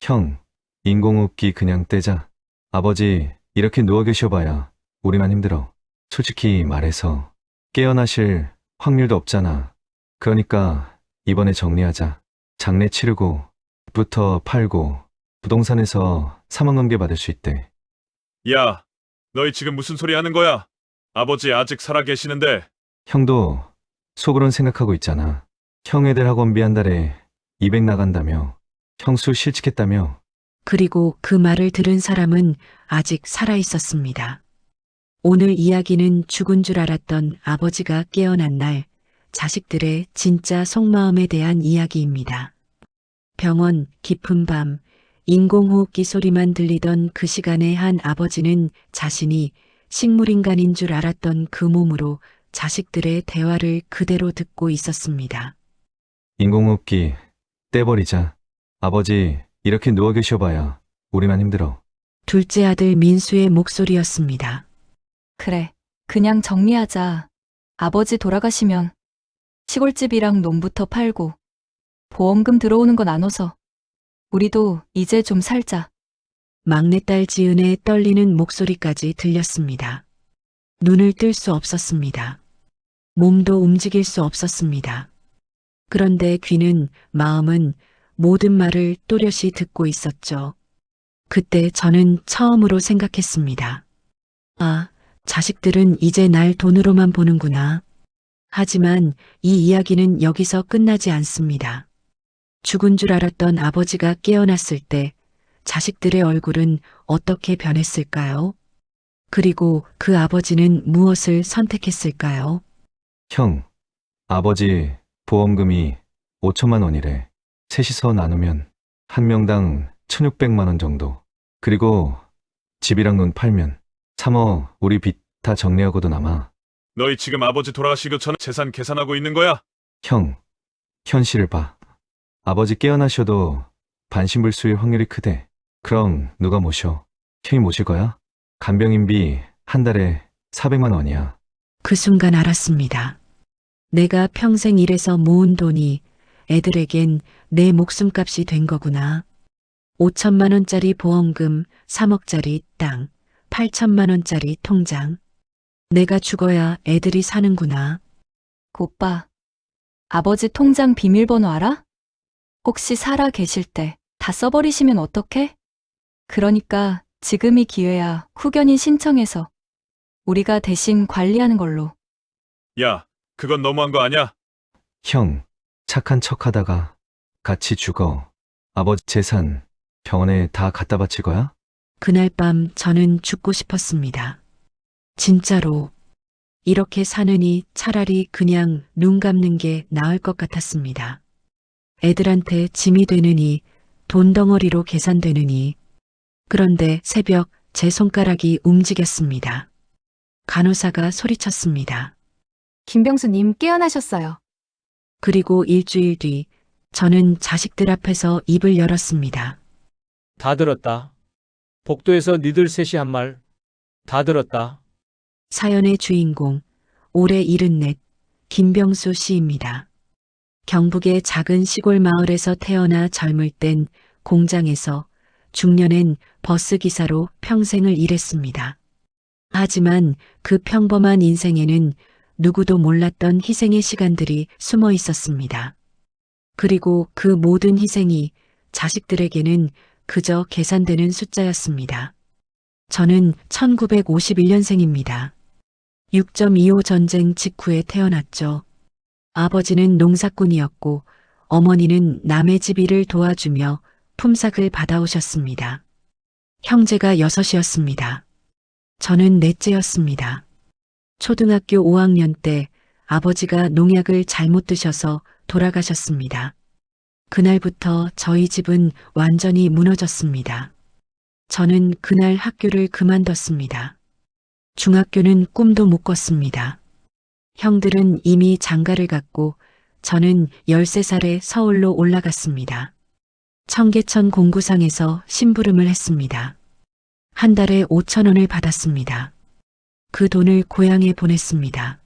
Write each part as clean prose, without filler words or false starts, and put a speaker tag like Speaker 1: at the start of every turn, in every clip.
Speaker 1: 형, 인공호흡기 그냥 떼자. 아버지, 이렇게 누워 계셔봐야 우리만 힘들어. 솔직히 말해서 깨어나실 확률도 없잖아. 그러니까 이번에 정리하자. 장례 치르고, 부터 팔고, 부동산에서 사망관계 받을 수 있대.
Speaker 2: 야, 너희 지금 무슨 소리 하는 거야? 아버지 아직 살아 계시는데.
Speaker 1: 형도 속으론 생각하고 있잖아. 형 애들 학원비 한 달에 200 나간다며. 형수 실직했다며.
Speaker 3: 그리고 그 말을 들은 사람은 아직 살아 있었습니다. 오늘 이야기는 죽은 줄 알았던 아버지가 깨어난 날 자식들의 진짜 속마음에 대한 이야기입니다. 병원, 깊은 밤, 인공호흡기 소리만 들리던 그 시간에 한 아버지는 자신이 식물인간인 줄 알았던 그 몸으로 자식들의 대화를 그대로 듣고 있었습니다.
Speaker 1: 인공호흡기 떼버리자. 아버지, 이렇게 누워 계셔봐야 우리만 힘들어.
Speaker 3: 둘째 아들 민수의 목소리였습니다.
Speaker 4: 그래, 그냥 정리하자. 아버지 돌아가시면 시골집이랑 논부터 팔고 보험금 들어오는 거 나눠서 우리도 이제 좀 살자.
Speaker 3: 막내딸 지은의 떨리는 목소리까지 들렸습니다. 눈을 뜰 수 없었습니다. 몸도 움직일 수 없었습니다. 그런데 귀는, 마음은 모든 말을 또렷이 듣고 있었죠. 그때 저는 처음으로 생각했습니다. 아, 자식들은 이제 날 돈으로만 보는구나. 하지만 이 이야기는 여기서 끝나지 않습니다. 죽은 줄 알았던 아버지가 깨어났을 때 자식들의 얼굴은 어떻게 변했을까요? 그리고 그 아버지는 무엇을 선택했을까요?
Speaker 1: 형, 아버지 보험금이 5천만 원이래. 셋이서 나누면 한 명당 1,600만 원 정도. 그리고 집이랑 논 팔면 3억 우리 빚 다 정리하고도 남아.
Speaker 2: 너희 지금 아버지 돌아가시기 전에 재산 계산하고 있는 거야?
Speaker 1: 형, 현실을 봐. 아버지 깨어나셔도 반신불수일 확률이 크대. 그럼 누가 모셔? 형이 모실 거야? 간병인비 한 달에 400만 원이야.
Speaker 3: 그 순간 알았습니다. 내가 평생 일해서 모은 돈이 애들에겐 내 목숨값이 된 거구나. 5천만 원짜리 보험금, 3억짜리 땅, 8천만 원짜리 통장. 내가 죽어야 애들이 사는구나.
Speaker 4: 오빠, 아버지 통장 비밀번호 알아? 혹시 살아 계실 때 다 써버리시면 어떡해? 그러니까 지금이 기회야. 후견인 신청해서 우리가 대신 관리하는 걸로.
Speaker 2: 야, 그건 너무한 거 아니야?
Speaker 1: 형, 착한 척 하다가 같이 죽어. 아버지 재산 병원에 다 갖다 바칠 거야?
Speaker 3: 그날 밤 저는 죽고 싶었습니다. 진짜로 이렇게 사느니 차라리 그냥 눈 감는 게 나을 것 같았습니다. 애들한테 짐이 되느니 돈 덩어리로 계산되느니. 그런데 새벽 제 손가락이 움직였습니다. 간호사가 소리쳤습니다.
Speaker 5: 김병수님 깨어나셨어요.
Speaker 3: 그리고 일주일 뒤 저는 자식들 앞에서 입을 열었습니다.
Speaker 6: 다 들었다. 복도에서 니들 셋이 한 말 다 들었다.
Speaker 3: 사연의 주인공, 올해 74, 김병수 씨입니다. 경북의 작은 시골 마을에서 태어나 젊을 땐 공장에서, 중년엔 버스기사로 평생을 일했습니다. 하지만 그 평범한 인생에는 누구도 몰랐던 희생의 시간들이 숨어 있었습니다. 그리고 그 모든 희생이 자식들에게는 그저 계산되는 숫자였습니다. 저는 1951년생입니다. 6.25 전쟁 직후에 태어났죠. 아버지는 농사꾼이었고 어머니는 남의 집 일을 도와주며 품삯을 받아오셨습니다. 형제가 6이었습니다. 저는 넷째였습니다. 초등학교 5학년 때 아버지가 농약을 잘못 드셔서 돌아가셨습니다. 그날부터 저희 집은 완전히 무너졌습니다. 저는 그날 학교를 그만뒀습니다. 중학교는 꿈도 못 꿨습니다. 형들은 이미 장가를 갔고 저는 13살에 서울로 올라갔습니다. 청계천 공구상에서 심부름을 했습니다. 한 달에 5천 원을 받았습니다. 그 돈을 고향에 보냈습니다.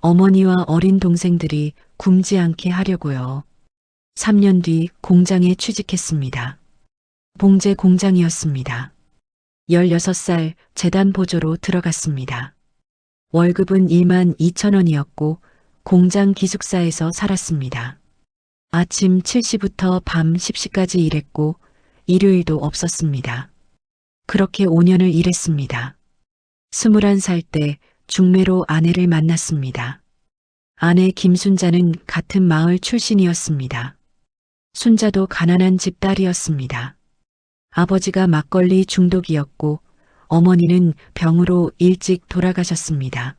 Speaker 3: 어머니와 어린 동생들이 굶지 않게 하려고요. 3년 뒤 공장에 취직했습니다. 봉제 공장이었습니다. 16살 재단 보조로 들어갔습니다. 월급은 1만 2천 원이었고 공장 기숙사에서 살았습니다. 아침 7시부터 밤 10시까지 일했고 일요일도 없었습니다. 그렇게 5년을 일했습니다. 21살 때 중매로 아내를 만났습니다. 아내 김순자는 같은 마을 출신이었습니다. 순자도 가난한 집 딸이었습니다. 아버지가 막걸리 중독이었고 어머니는 병으로 일찍 돌아가셨습니다.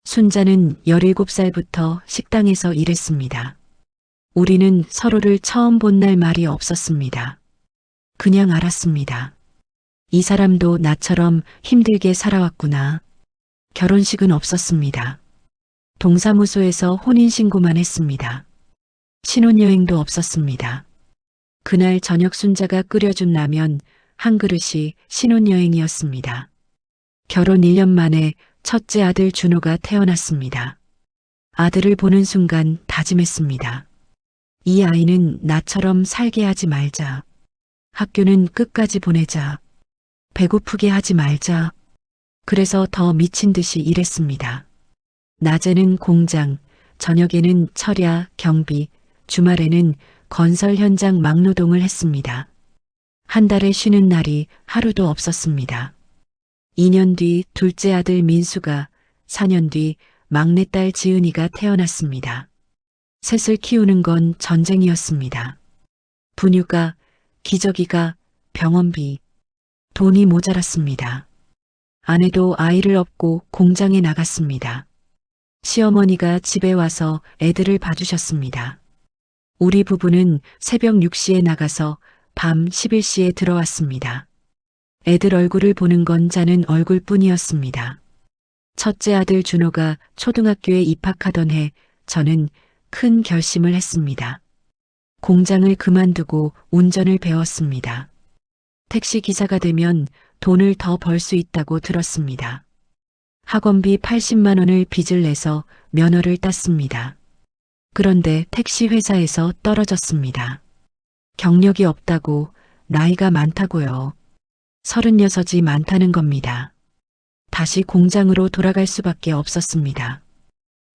Speaker 3: 순자는 17살부터 식당에서 일했습니다. 우리는 서로를 처음 본 날 말이 없었습니다. 그냥 알았습니다. 이 사람도 나처럼 힘들게 살아왔구나. 결혼식은 없었습니다. 동사무소에서 혼인신고만 했습니다. 신혼여행도 없었습니다. 그날 저녁 순자가 끓여준 라면 한 그릇이 신혼여행이었습니다. 결혼 1년 만에 첫째 아들 준호가 태어났습니다. 아들을 보는 순간 다짐했습니다. 이 아이는 나처럼 살게 하지 말자. 학교는 끝까지 보내자. 배고프게 하지 말자. 그래서 더 미친 듯이 일했습니다. 낮에는 공장, 저녁에는 철야, 경비, 주말에는 건설 현장 막노동을 했습니다. 한 달에 쉬는 날이 하루도 없었습니다. 2년 뒤 둘째 아들 민수가, 4년 뒤 막내딸 지은이가 태어났습니다. 셋을 키우는 건 전쟁이었습니다. 분유가, 기저귀가, 병원비, 돈이 모자랐습니다. 아내도 아이를 업고 공장에 나갔습니다. 시어머니가 집에 와서 애들을 봐주셨습니다. 우리 부부는 새벽 6시에 나가서 밤 11시에 들어왔습니다. 애들 얼굴을 보는 건 자는 얼굴뿐이었습니다. 첫째 아들 준호가 초등학교에 입학하던 해 저는 큰 결심을 했습니다. 공장을 그만두고 운전을 배웠습니다. 택시 기사가 되면 돈을 더 벌 수 있다고 들었습니다. 학원비 80만 원을 빚을 내서 면허를 땄습니다. 그런데 택시 회사에서 떨어졌습니다. 경력이 없다고, 나이가 많다고요. 36이 많다는 겁니다. 다시 공장으로 돌아갈 수밖에 없었습니다.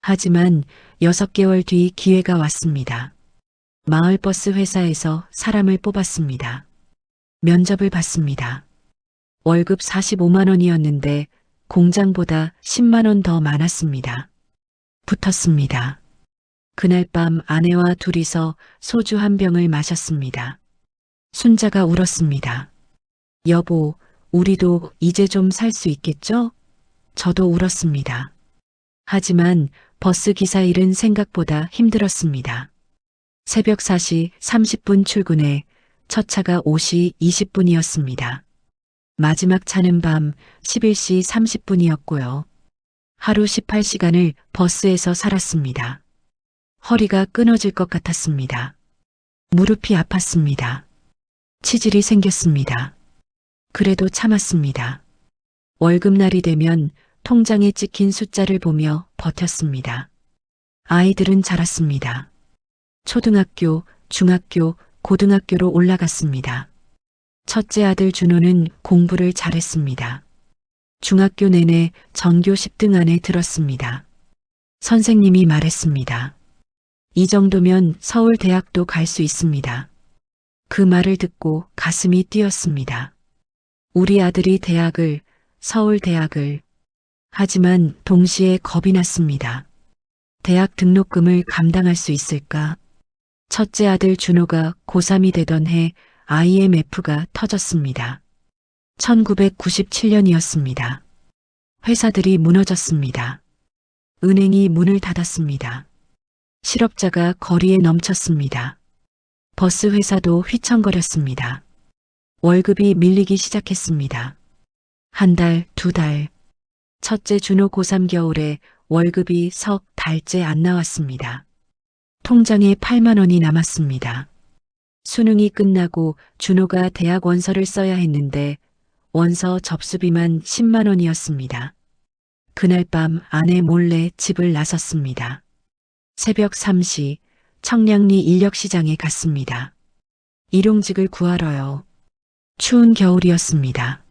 Speaker 3: 하지만 6개월 뒤 기회가 왔습니다. 마을버스 회사에서 사람을 뽑았습니다. 면접을 봤습니다. 월급 45만 원이었는데 공장보다 10만 원 더 많았습니다. 붙었습니다. 그날 밤 아내와 둘이서 소주 한 병을 마셨습니다. 순자가 울었습니다. 여보, 우리도 이제 좀 살 수 있겠죠? 저도 울었습니다. 하지만 버스 기사 일은 생각보다 힘들었습니다. 새벽 4시 30분 출근에 첫 차가 5시 20분이었습니다. 마지막 차는 밤 11시 30분이었고요. 하루 18시간을 버스에서 살았습니다. 허리가 끊어질 것 같았습니다. 무릎이 아팠습니다. 치질이 생겼습니다. 그래도 참았습니다. 월급날이 되면 통장에 찍힌 숫자를 보며 버텼습니다. 아이들은 자랐습니다. 초등학교, 중학교, 고등학교로 올라갔습니다. 첫째 아들 준호는 공부를 잘했습니다. 중학교 내내 전교 10등 안에 들었습니다. 선생님이 말했습니다. 이 정도면 서울대학도 갈 수 있습니다. 그 말을 듣고 가슴이 뛰었습니다. 우리 아들이 대학을, 서울대학을. 하지만 동시에 겁이 났습니다. 대학 등록금을 감당할 수 있을까? 첫째 아들 준호가 고3이 되던 해 IMF가 터졌습니다. 1997년이었습니다. 회사들이 무너졌습니다. 은행이 문을 닫았습니다. 실업자가 거리에 넘쳤습니다. 버스 회사도 휘청거렸습니다. 월급이 밀리기 시작했습니다. 한 달, 두 달. 첫째 준호 고3 겨울에 월급이 석 달째 안 나왔습니다. 통장에 8만 원이 남았습니다. 수능이 끝나고 준호가 대학 원서를 써야 했는데 원서 접수비만 10만 원이었습니다. 그날 밤 아내 몰래 집을 나섰습니다. 새벽 3시 청량리 인력시장에 갔습니다. 일용직을 구하러요. 추운 겨울이었습니다.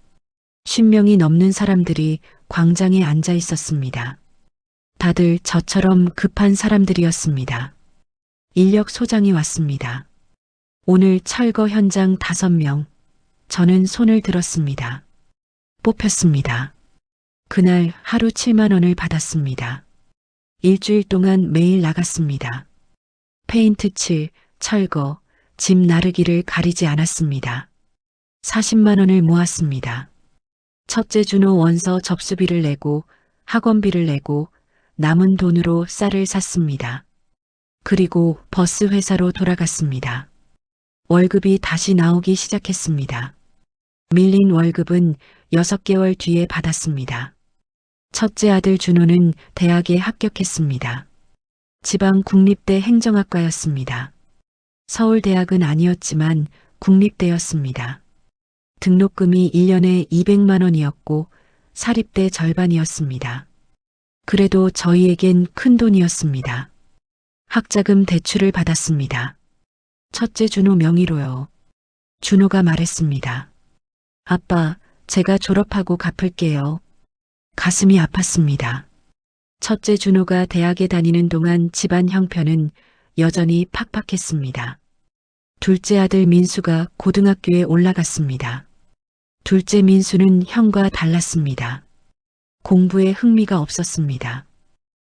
Speaker 3: 10명이 넘는 사람들이 광장에 앉아 있었습니다. 다들 저처럼 급한 사람들이었습니다. 인력 소장이 왔습니다. 오늘 철거 현장 5명. 저는 손을 들었습니다. 뽑혔습니다. 그날 하루 7만 원을 받았습니다. 일주일 동안 매일 나갔습니다. 페인트 칠, 철거, 집 나르기를 가리지 않았습니다. 40만 원을 모았습니다. 첫째 준호 원서 접수비를 내고 학원비를 내고 남은 돈으로 쌀을 샀습니다. 그리고 버스 회사로 돌아갔습니다. 월급이 다시 나오기 시작했습니다. 밀린 월급은 6개월 뒤에 받았습니다. 첫째 아들 준호는 대학에 합격했습니다. 지방 국립대 행정학과였습니다. 서울대학은 아니었지만 국립대였습니다. 등록금이 1년에 200만 원이었고 사립대 절반이었습니다. 그래도 저희에겐 큰 돈이었습니다. 학자금 대출을 받았습니다. 첫째 준호 명의로요. 준호가 말했습니다. 아빠, 제가 졸업하고 갚을게요. 가슴이 아팠습니다. 첫째 준호가 대학에 다니는 동안 집안 형편은 여전히 팍팍했습니다. 둘째 아들 민수가 고등학교에 올라갔습니다. 둘째 민수는 형과 달랐습니다. 공부에 흥미가 없었습니다.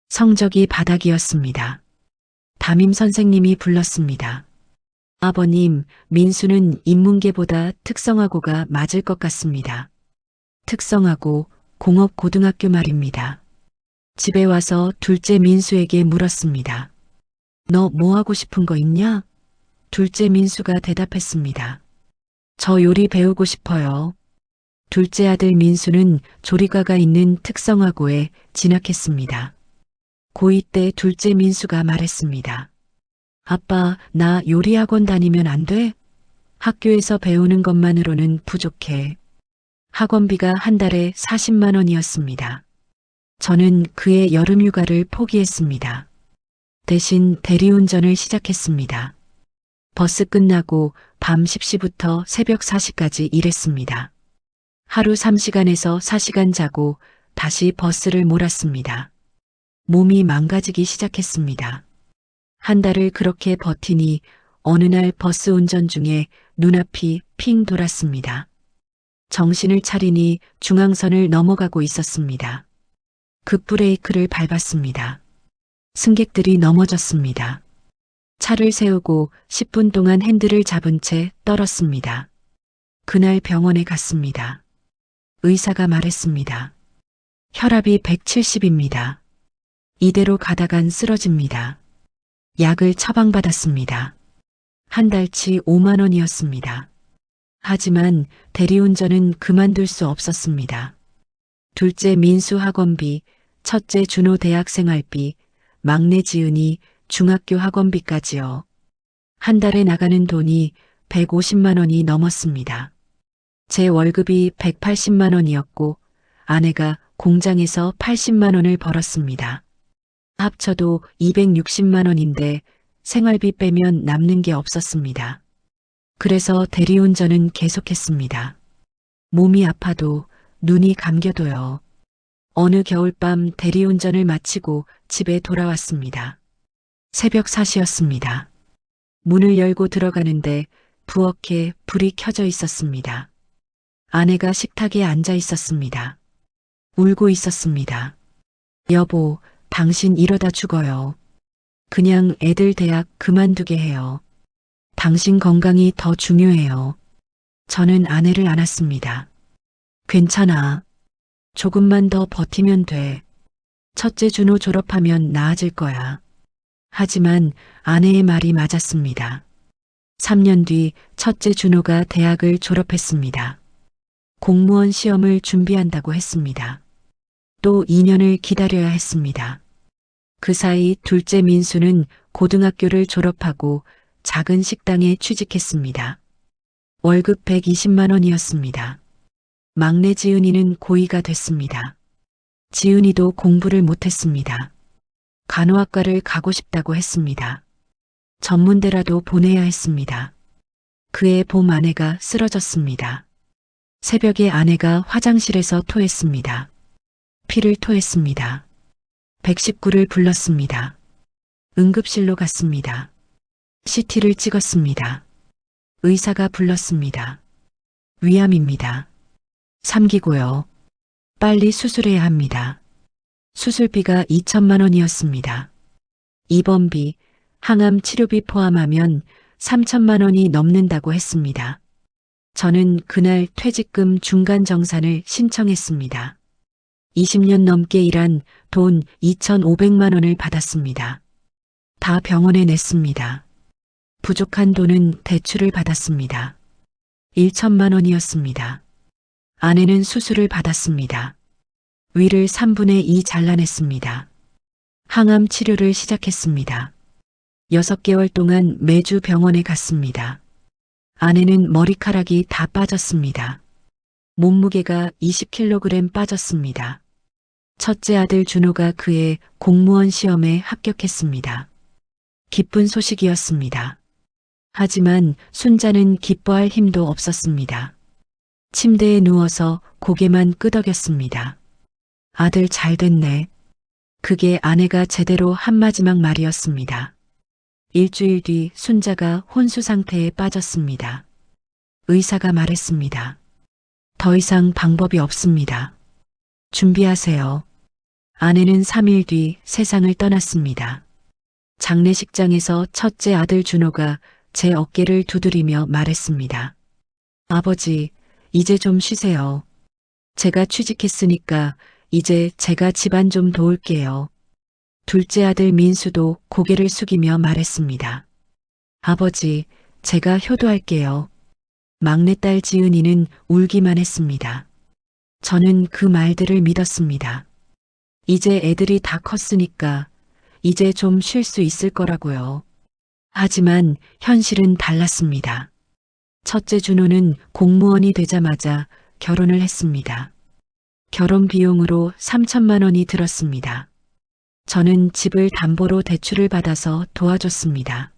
Speaker 3: 성적이 바닥이었습니다. 담임 선생님이 불렀습니다. 아버님, 민수는 인문계보다 특성화고가 맞을 것 같습니다. 특성화고, 공업고등학교 말입니다. 집에 와서 둘째 민수에게 물었습니다. 너 뭐 하고 싶은 거 있냐? 둘째 민수가 대답했습니다. 저 요리 배우고 싶어요. 둘째 아들 민수는 조리과가 있는 특성화고에 진학했습니다. 고2 때 둘째 민수가 말했습니다. 아빠, 나 요리학원 다니면 안 돼? 학교에서 배우는 것만으로는 부족해. 학원비가 한 달에 40만 원이었습니다. 저는 그의 여름휴가를 포기했습니다. 대신 대리운전을 시작했습니다. 버스 끝나고 밤 10시부터 새벽 4시까지 일했습니다. 하루 3시간에서 4시간 자고 다시 버스를 몰았습니다. 몸이 망가지기 시작했습니다. 한 달을 그렇게 버티니 어느 날 버스 운전 중에 눈앞이 핑 돌았습니다. 정신을 차리니 중앙선을 넘어가고 있었습니다. 급브레이크를 밟았습니다. 승객들이 넘어졌습니다. 차를 세우고 10분 동안 핸들을 잡은 채 떨었습니다. 그날 병원에 갔습니다. 의사가 말했습니다. 혈압이 170입니다. 이대로 가다간 쓰러집니다. 약을 처방받았습니다. 한 달치 5만 원이었습니다. 하지만 대리운전은 그만둘 수 없었습니다. 둘째 민수 학원비, 첫째 준호 대학 생활비, 막내 지은이 중학교 학원비까지요. 한 달에 나가는 돈이 150만 원이 넘었습니다. 제 월급이 180만 원이었고 아내가 공장에서 80만 원을 벌었습니다. 합쳐도 260만 원인데 생활비 빼면 남는 게 없었습니다. 그래서 대리운전은 계속했습니다. 몸이 아파도 눈이 감겨도요. 어느 겨울밤 대리운전을 마치고 집에 돌아왔습니다. 새벽 4시였습니다. 문을 열고 들어가는데 부엌에 불이 켜져 있었습니다. 아내가 식탁에 앉아 있었습니다. 울고 있었습니다. 여보, 당신 이러다 죽어요. 그냥 애들 대학 그만두게 해요. 당신 건강이 더 중요해요. 저는 아내를 안았습니다. 괜찮아. 조금만 더 버티면 돼. 첫째 준호 졸업하면 나아질 거야. 하지만 아내의 말이 맞았습니다. 3년 뒤 첫째 준호가 대학을 졸업했습니다. 공무원 시험을 준비한다고 했습니다. 또 2년을 기다려야 했습니다. 그 사이 둘째 민수는 고등학교를 졸업하고 작은 식당에 취직했습니다. 월급 120만 원이었습니다. 막내 지은이는 고2가 됐습니다. 지은이도 공부를 못했습니다. 간호학과를 가고 싶다고 했습니다. 전문대라도 보내야 했습니다. 그의 봄 아내가 쓰러졌습니다. 새벽에 아내가 화장실에서 토했습니다. 피를 토했습니다. 119를 불렀습니다. 응급실로 갔습니다. CT를 찍었습니다. 의사가 불렀습니다. 위암입니다. 3기고요. 빨리 수술해야 합니다. 수술비가 2천만 원이었습니다. 입원비, 항암 치료비 포함하면 3천만 원이 넘는다고 했습니다. 저는 그날 퇴직금 중간 정산을 신청했습니다. 20년 넘게 일한 돈 2,500만 원을 받았습니다. 다 병원에 냈습니다. 부족한 돈은 대출을 받았습니다. 1천만 원이었습니다. 아내는 수술을 받았습니다. 위를 3분의 2 잘라냈습니다. 항암 치료를 시작했습니다. 6개월 동안 매주 병원에 갔습니다. 아내는 머리카락이 다 빠졌습니다. 몸무게가 20kg 빠졌습니다. 첫째 아들 준호가 그의 공무원 시험에 합격했습니다. 기쁜 소식이었습니다. 하지만 순자는 기뻐할 힘도 없었습니다. 침대에 누워서 고개만 끄덕였습니다. 아들 잘 됐네. 그게 아내가 제대로 한 마지막 말이었습니다. 일주일 뒤 순자가 혼수 상태에 빠졌습니다. 의사가 말했습니다. 더 이상 방법이 없습니다. 준비하세요. 아내는 3일 뒤 세상을 떠났습니다. 장례식장에서 첫째 아들 준호가 제 어깨를 두드리며 말했습니다. 아버지, 이제 좀 쉬세요. 제가 취직했으니까 이제 제가 집안 좀 도울게요. 둘째 아들 민수도 고개를 숙이며 말했습니다. 아버지, 제가 효도할게요. 막내딸 지은이는 울기만 했습니다. 저는 그 말들을 믿었습니다. 이제 애들이 다 컸으니까 이제 좀 쉴 수 있을 거라고요. 하지만 현실은 달랐습니다. 첫째 준호는 공무원이 되자마자 결혼을 했습니다. 결혼 비용으로 3천만 원이 들었습니다. 저는 집을 담보로 대출을 받아서 도와줬습니다.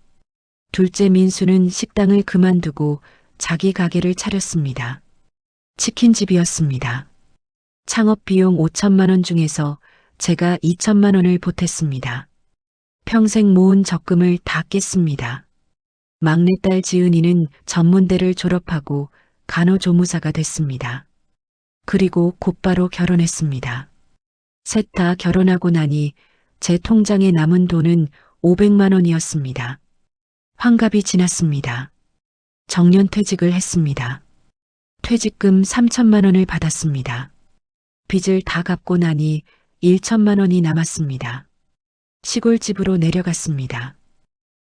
Speaker 3: 둘째 민수는 식당을 그만두고 자기 가게를 차렸습니다. 치킨집이었습니다. 창업 비용 5천만 원 중에서 제가 2천만 원을 보탰습니다. 평생 모은 적금을 다 깼습니다. 막내딸 지은이는 전문대를 졸업하고 간호조무사가 됐습니다. 그리고 곧바로 결혼했습니다. 셋 다 결혼하고 나니 제 통장에 남은 돈은 500만 원이었습니다. 환갑이 지났습니다. 정년퇴직을 했습니다. 퇴직금 3천만 원을 받았습니다. 빚을 다 갚고 나니 1천만 원이 남았습니다. 시골집으로 내려갔습니다.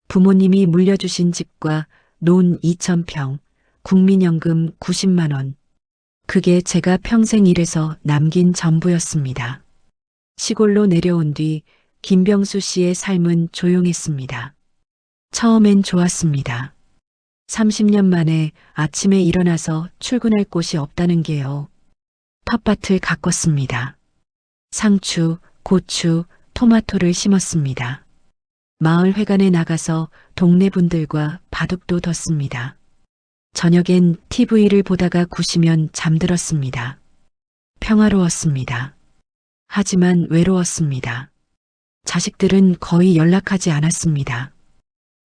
Speaker 3: 부모님이 물려주신 집과 논 2,000평, 국민연금 90만 원. 그게 제가 평생 일해서 남긴 전부였습니다. 시골로 내려온 뒤 김병수 씨의 삶은 조용했습니다. 처음엔 좋았습니다. 30년 만에 아침에 일어나서 출근할 곳이 없다는 게요. 텃밭을 가꿨습니다. 상추, 고추, 토마토를 심었습니다. 마을 회관에 나가서 동네 분들과 바둑도 뒀습니다. 저녁엔 TV를 보다가 구시면 잠들었습니다. 평화로웠습니다. 하지만 외로웠습니다. 자식들은 거의 연락하지 않았습니다.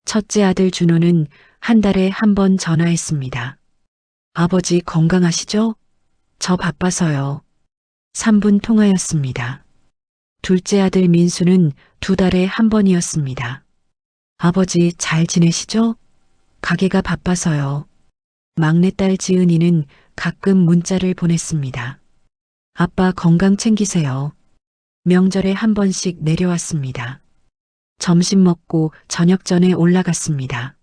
Speaker 3: 첫째 아들 준호는 한 달에 한 번 전화했습니다. 아버지 건강하시죠? 저 바빠서요. 3분 통화였습니다. 둘째 아들 민수는 2달에 한 번이었습니다. 아버지 잘 지내시죠? 가게가 바빠서요. 막내딸 지은이는 가끔 문자를 보냈습니다. 아빠 건강 챙기세요. 명절에 한 번씩 내려왔습니다. 점심 먹고 저녁 전에 올라갔습니다.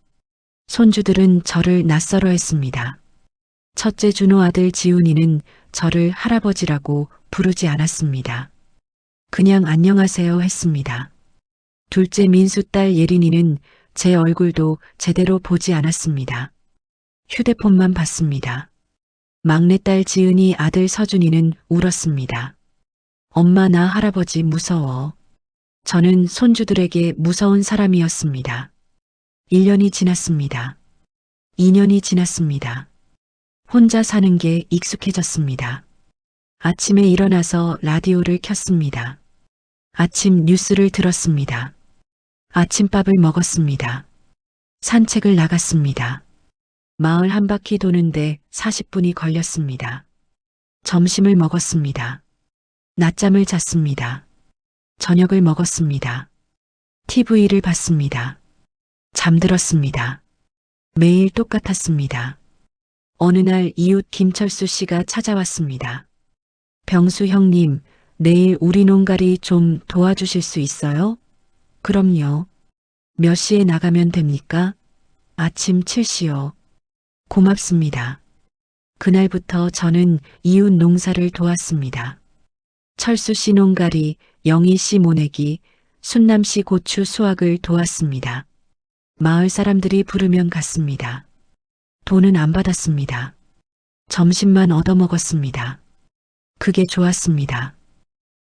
Speaker 3: 손주들은 저를 낯설어 했습니다. 첫째 준호 아들 지훈이는 저를 할아버지라고 부르지 않았습니다. 그냥 안녕하세요 했습니다. 둘째 민수 딸 예린이는 제 얼굴도 제대로 보지 않았습니다. 휴대폰만 봤습니다. 막내딸 지은이 아들 서준이는 울었습니다. 엄마 나 할아버지 무서워. 저는 손주들에게 무서운 사람이었습니다. 1년이 지났습니다. 2년이 지났습니다. 혼자 사는 게 익숙해졌습니다. 아침에 일어나서 라디오를 켰습니다. 아침 뉴스를 들었습니다. 아침밥을 먹었습니다. 산책을 나갔습니다. 마을 한 바퀴 도는데 40분이 걸렸습니다. 점심을 먹었습니다. 낮잠을 잤습니다. 저녁을 먹었습니다. TV를 봤습니다. 잠들었습니다. 매일 똑같았습니다. 어느 날 이웃 김철수 씨가 찾아왔습니다. 병수 형님, 내일 우리 농가리 좀 도와주실 수 있어요? 그럼요. 몇 시에 나가면 됩니까? 아침 7시요. 고맙습니다. 그날부터 저는 이웃 농사를 도왔습니다. 철수 씨 농가리, 영희 씨 모내기, 순남 씨 고추 수확을 도왔습니다. 마을 사람들이 부르면 갔습니다. 돈은 안 받았습니다. 점심만 얻어먹었습니다. 그게 좋았습니다.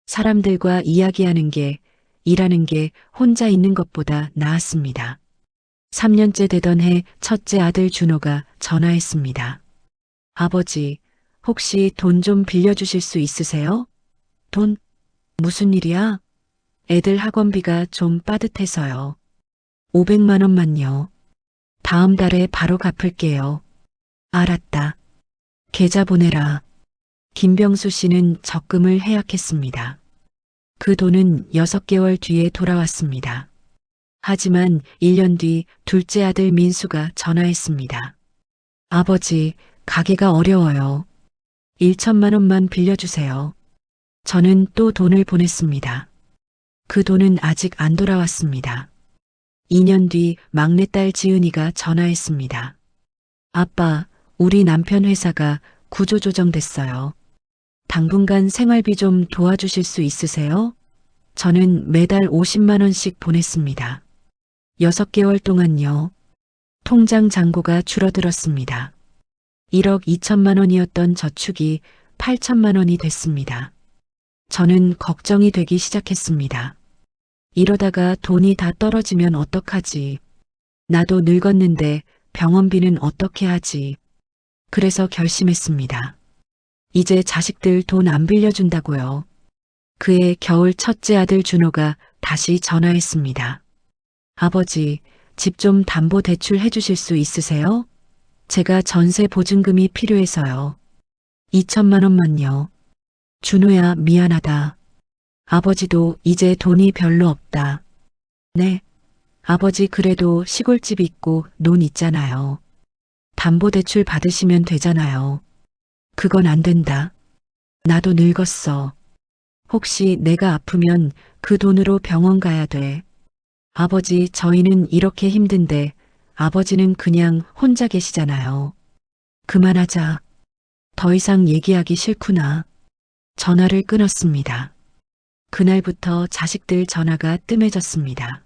Speaker 3: 사람들과 이야기하는 게, 일하는 게 혼자 있는 것보다 나았습니다. 3년째 되던 해 첫째 아들 준호가 전화했습니다. 아버지, 혹시 돈 좀 빌려주실 수 있으세요? 돈? 무슨 일이야? 애들 학원비가 좀 빠듯해서요. 500만 원만요. 다음 달에 바로 갚을게요. 알았다. 계좌 보내라. 김병수 씨는 적금을 해약했습니다. 그 돈은 6개월 뒤에 돌아왔습니다. 하지만 1년 뒤 둘째 아들 민수가 전화했습니다. 아버지, 가게가 어려워요. 1천만 원만 빌려주세요. 저는 또 돈을 보냈습니다. 그 돈은 아직 안 돌아왔습니다. 2년 뒤 막내딸 지은이가 전화했습니다. 아빠, 우리 남편 회사가 구조조정됐어요. 당분간 생활비 좀 도와주실 수 있으세요? 저는 매달 50만 원씩 보냈습니다. 6개월 동안요. 통장 잔고가 줄어들었습니다. 1억 2천만 원이었던 저축이 8천만 원이 됐습니다. 저는 걱정이 되기 시작했습니다. 이러다가 돈이 다 떨어지면 어떡하지? 나도 늙었는데 병원비는 어떻게 하지? 그래서 결심했습니다. 이제 자식들 돈 안 빌려준다고요. 그해 겨울 첫째 아들 준호가 다시 전화했습니다. 아버지, 집 좀 담보 대출 해주실 수 있으세요? 제가 전세 보증금이 필요해서요. 2천만 원만요. 준호야, 미안하다. 아버지도 이제 돈이 별로 없다. 네. 아버지 그래도 시골집 있고 논 있잖아요. 담보대출 받으시면 되잖아요. 그건 안 된다. 나도 늙었어. 혹시 내가 아프면 그 돈으로 병원 가야 돼. 아버지, 저희는 이렇게 힘든데 아버지는 그냥 혼자 계시잖아요. 그만하자. 더 이상 얘기하기 싫구나. 전화를 끊었습니다. 그날부터 자식들 전화가 뜸해졌습니다.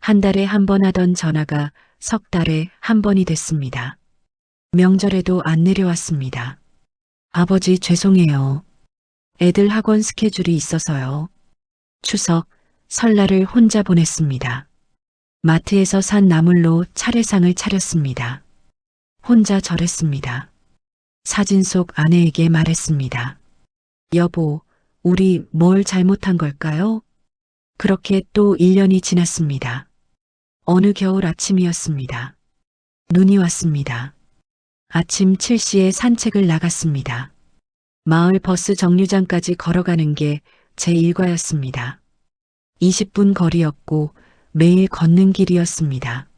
Speaker 3: 한 달에 한 번 하던 전화가 석 달에 한 번이 됐습니다. 명절에도 안 내려왔습니다. 아버지 죄송해요. 애들 학원 스케줄이 있어서요. 추석, 설날을 혼자 보냈습니다. 마트에서 산 나물로 차례상을 차렸습니다. 혼자 절했습니다. 사진 속 아내에게 말했습니다. 여보, 우리 뭘 잘못한 걸까요? 그렇게 또 1년이 지났습니다. 어느 겨울 아침이었습니다. 눈이 왔습니다. 아침 7시에 산책을 나갔습니다. 마을 버스 정류장까지 걸어가는 게 제 일과였습니다. 20분 거리였고 매일 걷는 길이었습니다.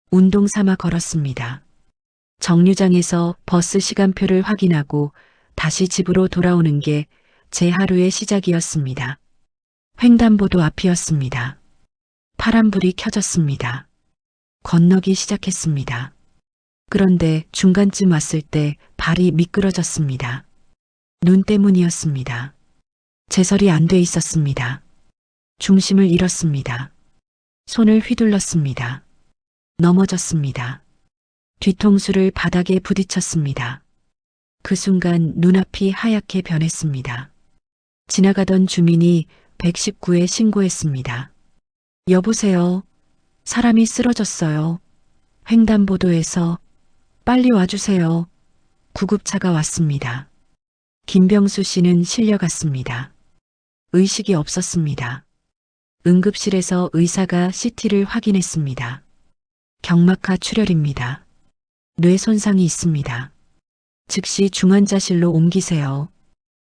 Speaker 3: 운동 삼아 걸었습니다. 정류장에서 버스 시간표를 확인하고 다시 집으로 돌아오는 게 제 하루의 시작이었습니다. 횡단보도 앞이었습니다. 파란불이 켜졌습니다. 건너기 시작했습니다. 그런데 중간쯤 왔을 때 발이 미끄러졌습니다. 눈 때문이었습니다. 제설이 안 돼 있었습니다. 중심을 잃었습니다. 손을 휘둘렀습니다. 넘어졌습니다. 뒤통수를 바닥에 부딪혔습니다. 그 순간 눈앞이 하얗게 변했습니다. 지나가던 주민이 119에 신고했습니다. 여보세요. 사람이 쓰러졌어요. 횡단보도에서 빨리 와주세요. 구급차가 왔습니다. 김병수 씨는 실려갔습니다. 의식이 없었습니다. 응급실에서 의사가 CT를 확인했습니다. 경막하 출혈입니다. 뇌 손상이 있습니다. 즉시 중환자실로 옮기세요.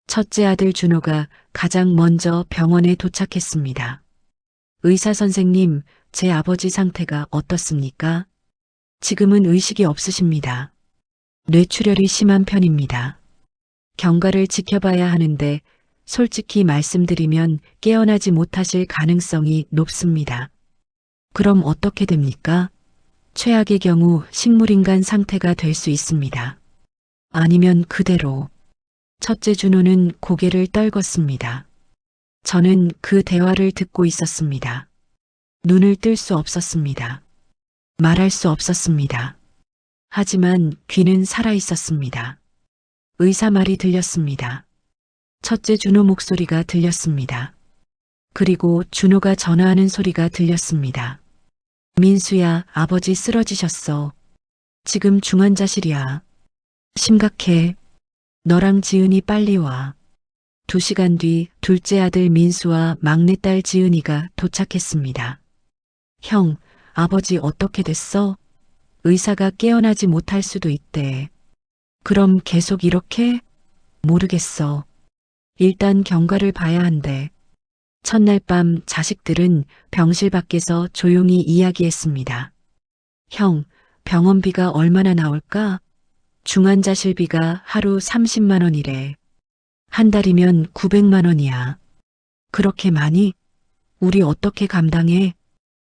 Speaker 3: 첫째 아들 준호가 가장 먼저 병원에 도착했습니다. 의사 선생님, 제 아버지 상태가 어떻습니까? 지금은 의식이 없으십니다. 뇌출혈이 심한 편입니다. 경과를 지켜봐야 하는데 솔직히 말씀드리면 깨어나지 못하실 가능성이 높습니다. 그럼 어떻게 됩니까? 최악의 경우 식물인간 상태가 될 수 있습니다. 아니면 그대로. 첫째 준호는 고개를 떨궜습니다. 저는 그 대화를 듣고 있었습니다. 눈을 뜰 수 없었습니다. 말할 수 없었습니다. 하지만 귀는 살아 있었습니다. 의사 말이 들렸습니다. 첫째 준호 목소리가 들렸습니다. 그리고 준호가 전화하는 소리가 들렸습니다. 민수야, 아버지 쓰러지셨어. 지금 중환자실이야. 심각해. 너랑 지은이 빨리 와. 2시간 뒤 둘째 아들 민수와 막내딸 지은이가 도착했습니다. 형, 아버지 어떻게 됐어? 의사가 깨어나지 못할 수도 있대. 그럼 계속 이렇게? 모르겠어. 일단 경과를 봐야 한대. 첫날 밤 자식들은 병실 밖에서 조용히 이야기했습니다. 형, 병원비가 얼마나 나올까? 중환자실비가 하루 30만 원이래. 한 달이면 900만 원이야. 그렇게 많이? 우리 어떻게 감당해?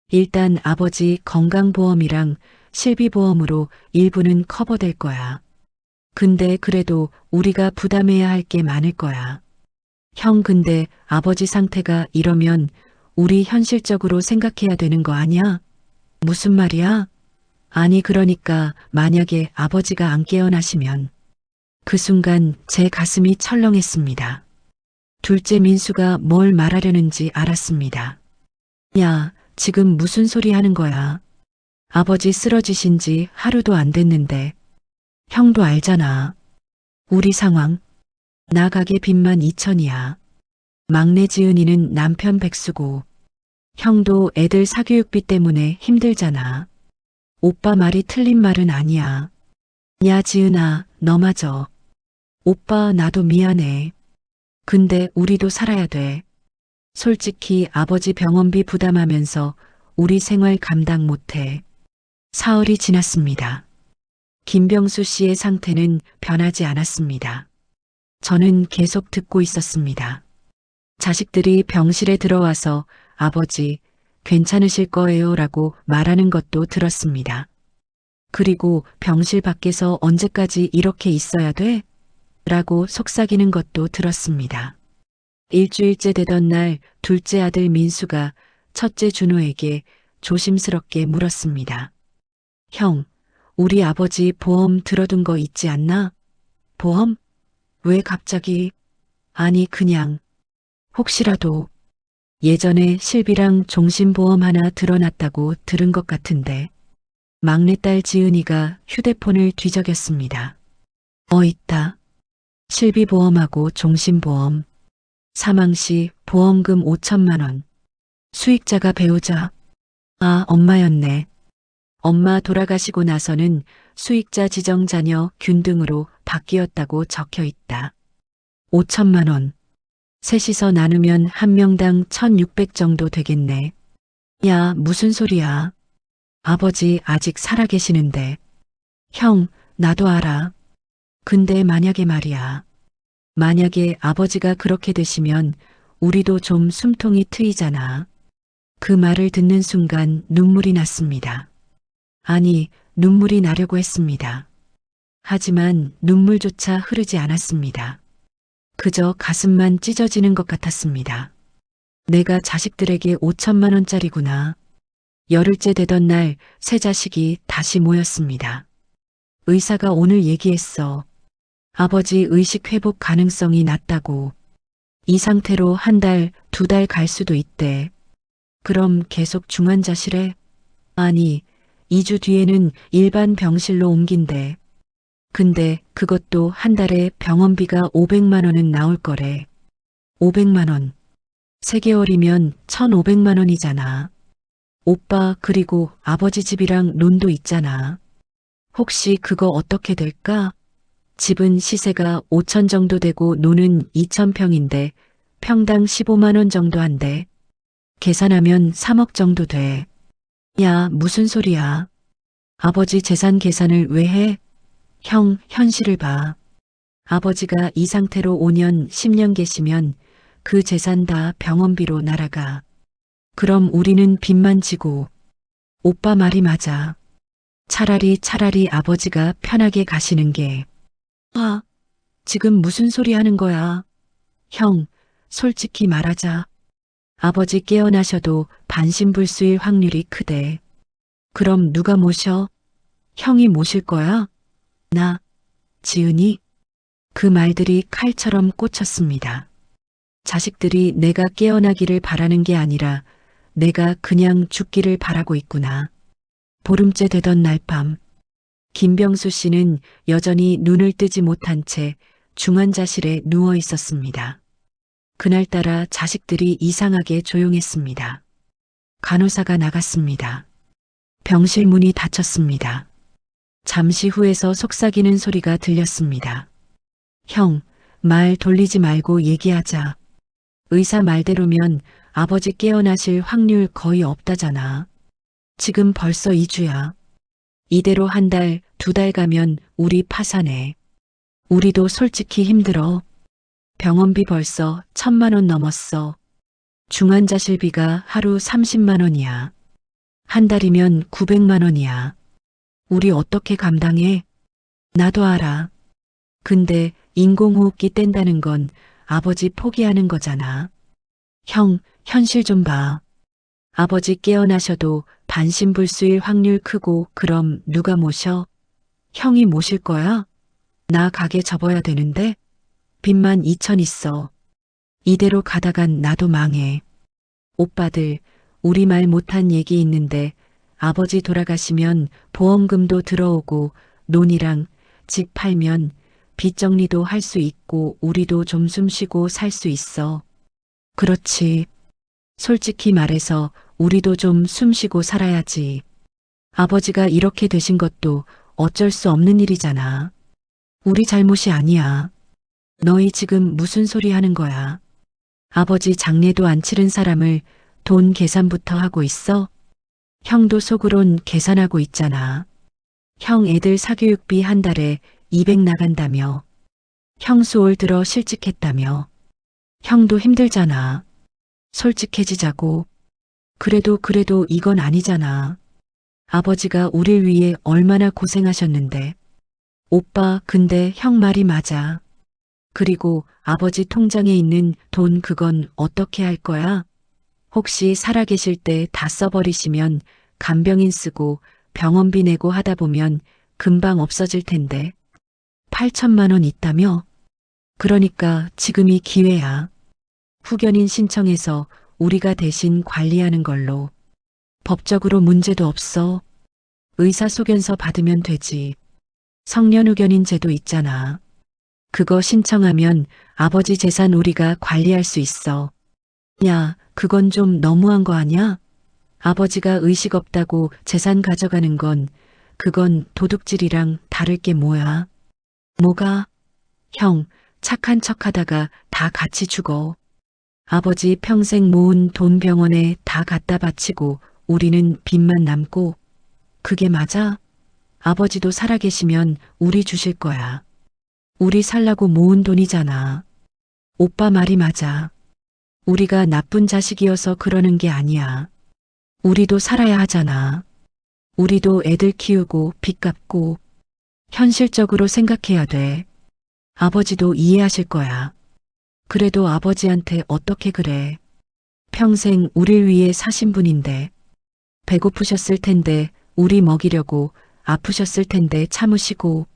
Speaker 3: 일단 아버지 건강보험이랑 실비보험으로 일부는 커버될 거야. 근데 그래도 우리가 부담해야 할 게 많을 거야. 형, 근데 아버지 상태가 이러면 우리 현실적으로 생각해야 되는 거 아니야? 무슨 말이야? 아니, 그러니까 만약에 아버지가 안 깨어나시면. 그 순간 제 가슴이 철렁했습니다. 둘째 민수가 뭘 말하려는지 알았습니다. 야, 지금 무슨 소리 하는 거야? 아버지 쓰러지신 지 하루도 안 됐는데. 형도 알잖아. 우리 상황. 나 가게 빚만 2천이야. 막내 지은이는 남편 백수고. 형도 애들 사교육비 때문에 힘들잖아. 오빠 말이 틀린 말은 아니야. 야, 지은아, 너마저. 오빠, 나도 미안해. 근데 우리도 살아야 돼. 솔직히 아버지 병원비 부담하면서 우리 생활 감당 못해. 사흘이 지났습니다. 김병수 씨의 상태는 변하지 않았습니다. 저는 계속 듣고 있었습니다. 자식들이 병실에 들어와서 아버지, 괜찮으실 거예요 라고 말하는 것도 들었습니다. 그리고 병실 밖에서 언제까지 이렇게 있어야 돼? 라고 속삭이는 것도 들었습니다. 일주일째 되던 날 둘째 아들 민수가 첫째 준호에게 조심스럽게 물었습니다. 형, 우리 아버지 보험 들어둔 거 있지 않나? 보험? 왜 갑자기? 아니, 그냥. 혹시라도. 예전에 실비랑 종신보험 하나 들어놨다고 들은 것 같은데. 막내딸 지은이가 휴대폰을 뒤적였습니다. 있다. 실비보험하고 종신보험. 사망 시 보험금 5천만 원. 수익자가 배우자. 아, 엄마였네. 엄마 돌아가시고 나서는 수익자 지정자녀 균등으로 바뀌었다고 적혀 있다. 5천만 원. 셋이서 나누면 한 명당 1,600 정도 되겠네. 야, 무슨 소리야. 아버지 아직 살아계시는데. 형, 나도 알아. 근데 만약에 말이야. 만약에 아버지가 그렇게 되시면 우리도 좀 숨통이 트이잖아. 그 말을 듣는 순간 눈물이 났습니다. 아니, 눈물이 나려고 했습니다. 하지만 눈물조차 흐르지 않았습니다. 그저 가슴만 찢어지는 것 같았습니다. 내가 자식들에게 5천만 원짜리구나. 열흘째 되던 날 세 자식이 다시 모였습니다. 의사가 오늘 얘기했어. 아버지 의식 회복 가능성이 낮다고. 이 상태로 한 달, 2달 갈 수도 있대. 그럼 계속 중환자실에? 아니, 2주 뒤에는 일반 병실로 옮긴대. 근데 그것도 한 달에 병원비가 500만 원은 나올 거래. 500만 원. 3개월이면 1,500만 원이잖아. 오빠 그리고 아버지 집이랑 론도 있잖아. 혹시 그거 어떻게 될까? 집은 시세가 5천 정도 되고 논은 2,000평인데 평당 15만 원 정도 한대. 계산하면 3억 정도 돼. 야, 무슨 소리야. 아버지 재산 계산을 왜 해? 형, 현실을 봐. 아버지가 이 상태로 5년, 10년 계시면 그 재산 다 병원비로 날아가. 그럼 우리는 빚만 지고. 오빠 말이 맞아. 차라리 아버지가 편하게 가시는 게. 아, 지금 무슨 소리 하는 거야? 형, 솔직히 말하자. 아버지 깨어나셔도 반신불수일 확률이 크대. 그럼 누가 모셔? 형이 모실 거야? 나, 지은이? 그 말들이 칼처럼 꽂혔습니다. 자식들이 내가 깨어나기를 바라는 게 아니라 내가 그냥 죽기를 바라고 있구나. 보름째 되던 날 밤, 김병수 씨는 여전히 눈을 뜨지 못한 채 중환자실에 누워 있었습니다. 그날따라 자식들이 이상하게 조용했습니다. 간호사가 나갔습니다. 병실 문이 닫혔습니다. 잠시 후에서 속삭이는 소리가 들렸습니다. 형, 말 돌리지 말고 얘기하자. 의사 말대로면 아버지 깨어나실 확률 거의 없다잖아. 지금 벌써 2주야. 이대로 한 달, 2달 가면 우리 파산해. 우리도 솔직히 힘들어. 병원비 벌써 1,000만 원 넘었어. 중환자실비가 하루 30만 원이야. 한 달이면 900만 원이야. 우리 어떻게 감당해? 나도 알아. 근데 인공호흡기 뗀다는 건 아버지 포기하는 거잖아. 형, 현실 좀 봐. 아버지 깨어나셔도 반신불수일 확률 크고 그럼 누가 모셔? 형이 모실 거야? 나 가게 접어야 되는데? 빚만 2천 있어. 이대로 가다간 나도 망해. 오빠들, 우리 말 못한 얘기 있는데 아버지 돌아가시면 보험금도 들어오고 논이랑 집 팔면 빚 정리도 할 수 있고 우리도 좀 숨쉬고 살 수 있어. 그렇지. 솔직히 말해서 우리도 좀 숨쉬고 살아야지. 아버지가 이렇게 되신 것도 어쩔 수 없는 일이잖아. 우리 잘못이 아니야. 너희 지금 무슨 소리 하는 거야? 아버지 장례도 안 치른 사람을 돈 계산부터 하고 있어? 형도 속으론 계산하고 있잖아. 형 애들 사교육비 한 달에 200 나간다며. 형 수올 들어 실직했다며. 형도 힘들잖아. 솔직해지자고. 그래도 이건 아니잖아. 아버지가 우릴 위해 얼마나 고생하셨는데. 오빠, 근데 형 말이 맞아. 그리고 아버지 통장에 있는 돈 그건 어떻게 할 거야? 혹시 살아계실 때 다 써버리시면 간병인 쓰고 병원비 내고 하다 보면 금방 없어질 텐데. 8천만 원 있다며? 그러니까 지금이 기회야. 후견인 신청해서 우리가 대신 관리하는 걸로. 법적으로 문제도 없어. 의사소견서 받으면 되지. 성년후견인 제도 있잖아. 그거 신청하면 아버지 재산 우리가 관리할 수 있어. 야, 그건 좀 너무한 거 아니야? 아버지가 의식 없다고 재산 가져가는 건 그건 도둑질이랑 다를 게 뭐야? 뭐가? 형, 착한 척하다가 다 같이 죽어. 아버지 평생 모은 돈 병원에 다 갖다 바치고 우리는 빚만 남고. 그게 맞아? 아버지도 살아계시면 우리 주실 거야. 우리 살라고 모은 돈이잖아. 오빠 말이 맞아. 우리가 나쁜 자식이어서 그러는 게 아니야. 우리도 살아야 하잖아. 우리도 애들 키우고 빚 갚고. 현실적으로 생각해야 돼. 아버지도 이해하실 거야. 그래도 아버지한테 어떻게 그래. 평생 우릴 위해 사신 분인데. 배고프셨을 텐데 우리 먹이려고 아프셨을 텐데 참으시고.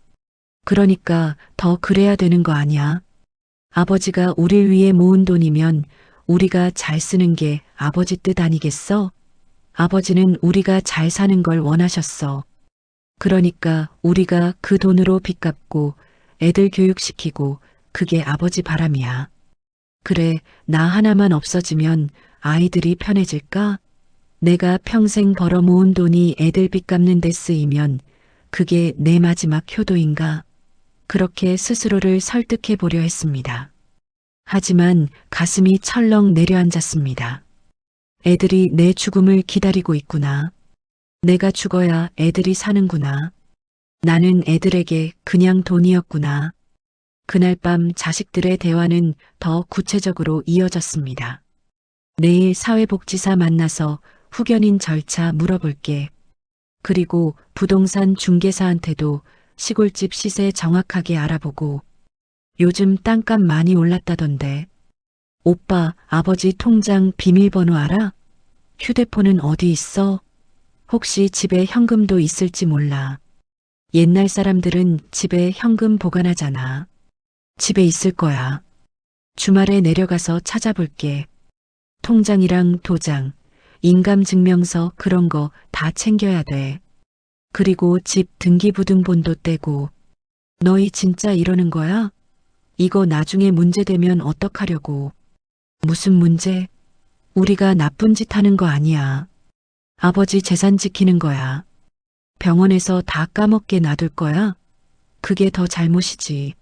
Speaker 3: 그러니까 더 그래야 되는 거 아니야. 아버지가 우릴 위해 모은 돈이면 우리가 잘 쓰는 게 아버지 뜻 아니겠어? 아버지는 우리가 잘 사는 걸 원하셨어. 그러니까 우리가 그 돈으로 빚 갚고 애들 교육시키고 그게 아버지 바람이야. 그래, 나 하나만 없어지면 아이들이 편해질까? 내가 평생 벌어 모은 돈이 애들 빚 갚는 데 쓰이면 그게 내 마지막 효도인가? 그렇게 스스로를 설득해 보려 했습니다. 하지만 가슴이 철렁 내려앉았습니다. 애들이 내 죽음을 기다리고 있구나. 내가 죽어야 애들이 사는구나. 나는 애들에게 그냥 돈이었구나. 그날 밤 자식들의 대화는 더 구체적으로 이어졌습니다. 내일 사회복지사 만나서 후견인 절차 물어볼게. 그리고 부동산 중개사한테도 시골집 시세 정확하게 알아보고 요즘 땅값 많이 올랐다던데. 오빠, 아버지 통장 비밀번호 알아? 휴대폰은 어디 있어? 혹시 집에 현금도 있을지 몰라. 옛날 사람들은 집에 현금 보관하잖아. 집에 있을 거야. 주말에 내려가서 찾아볼게. 통장이랑 도장, 인감증명서 그런 거 다 챙겨야 돼. 그리고 집 등기부등본도 떼고. 너희 진짜 이러는 거야? 이거 나중에 문제되면 어떡하려고. 무슨 문제? 우리가 나쁜 짓 하는 거 아니야. 아버지 재산 지키는 거야. 병원에서 다 까먹게 놔둘 거야? 그게 더 잘못이지.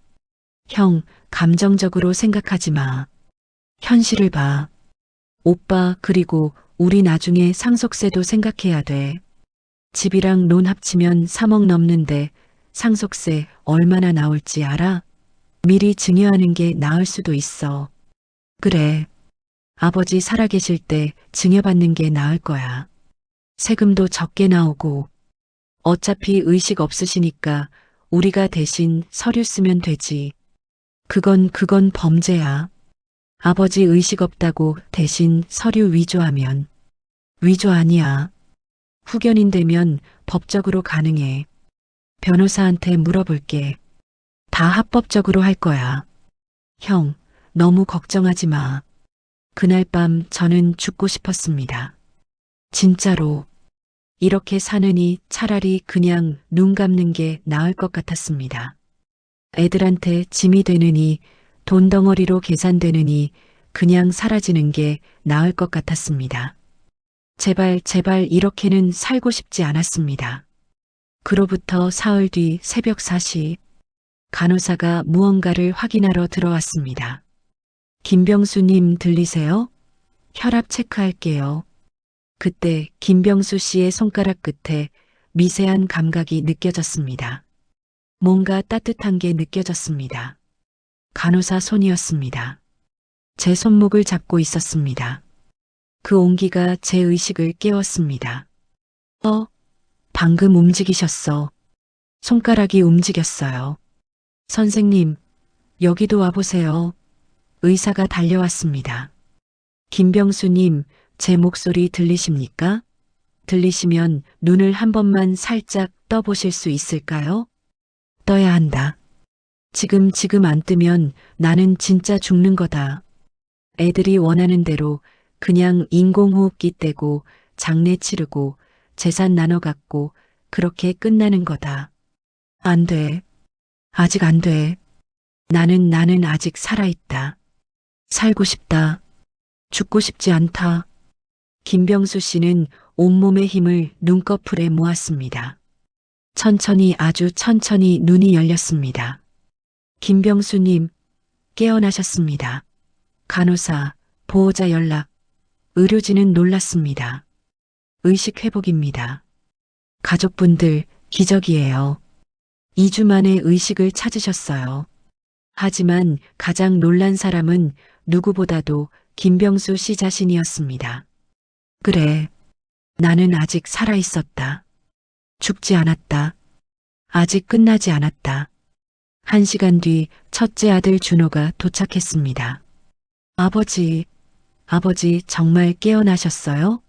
Speaker 3: 형, 감정적으로 생각하지 마. 현실을 봐. 오빠, 그리고 우리 나중에 상속세도 생각해야 돼. 집이랑 론 합치면 3억 넘는데 상속세 얼마나 나올지 알아? 미리 증여하는 게 나을 수도 있어. 그래. 아버지 살아계실 때 증여받는 게 나을 거야. 세금도 적게 나오고. 어차피 의식 없으시니까 우리가 대신 서류 쓰면 되지. 그건 범죄야. 아버지 의식 없다고 대신 서류 위조하면. 위조 아니야. 후견인 되면 법적으로 가능해. 변호사한테 물어볼게. 다 합법적으로 할 거야. 형, 너무 걱정하지 마. 그날 밤 저는 죽고 싶었습니다. 진짜로. 이렇게 사느니 차라리 그냥 눈 감는 게 나을 것 같았습니다. 애들한테 짐이 되느니 돈 덩어리로 계산되느니 그냥 사라지는 게 나을 것 같았습니다. 제발 이렇게는 살고 싶지 않았습니다. 그로부터 사흘 뒤 새벽 4시 간호사가 무언가를 확인하러 들어왔습니다. 김병수님 들리세요? 혈압 체크할게요. 그때 김병수 씨의 손가락 끝에 미세한 감각이 느껴졌습니다. 뭔가 따뜻한 게 느껴졌습니다. 간호사 손이었습니다. 제 손목을 잡고 있었습니다. 그 온기가 제 의식을 깨웠습니다. 방금 움직이셨어. 손가락이 움직였어요. 선생님, 여기도 와보세요. 의사가 달려왔습니다. 김병수님, 제 목소리 들리십니까? 들리시면 눈을 한 번만 살짝 떠보실 수 있을까요? 떠야 한다. 지금 안 뜨면 나는 진짜 죽는 거다. 애들이 원하는 대로 그냥 인공호흡기 떼고 장례 치르고 재산 나눠 갖고 그렇게 끝나는 거다. 안 돼. 아직 안 돼. 나는 아직 살아있다. 살고 싶다. 죽고 싶지 않다. 김병수 씨는 온몸의 힘을 눈꺼풀에 모았습니다. 천천히 아주 천천히 눈이 열렸습니다. 김병수님, 깨어나셨습니다. 간호사, 보호자 연락. 의료진은 놀랐습니다. 의식 회복입니다. 가족분들, 기적이에요. 2주 만에 의식을 찾으셨어요. 하지만 가장 놀란 사람은 누구보다도 김병수 씨 자신이었습니다. 그래, 나는 아직 살아있었다. 죽지 않았다. 아직 끝나지 않았다. 1시간 뒤 첫째 아들 준호가 도착했습니다. 아버지 정말 깨어나셨어요?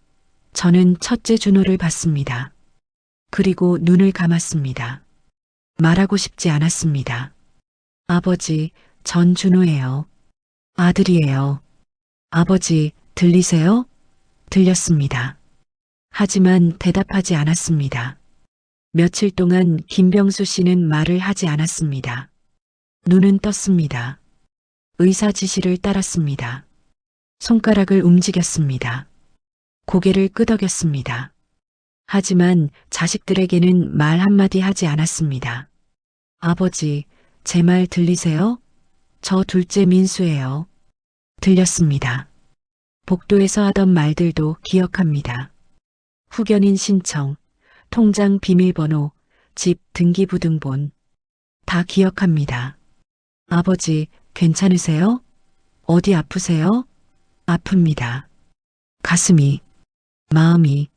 Speaker 3: 저는 첫째 준호를 봤습니다. 그리고 눈을 감았습니다. 말하고 싶지 않았습니다. 아버지, 전 준호예요. 아들이에요. 아버지, 들리세요? 들렸습니다. 하지만 대답하지 않았습니다. 며칠 동안 김병수 씨는 말을 하지 않았습니다. 눈은 떴습니다. 의사 지시를 따랐습니다. 손가락을 움직였습니다. 고개를 끄덕였습니다. 하지만 자식들에게는 말 한마디 하지 않았습니다. 아버지, 제 말 들리세요? 저 둘째 민수예요. 들렸습니다. 복도에서 하던 말들도 기억합니다. 후견인 신청, 통장 비밀번호, 집 등기부등본. 다 기억합니다. 아버지, 괜찮으세요? 어디 아프세요? 아픕니다. 가슴이, 마음이.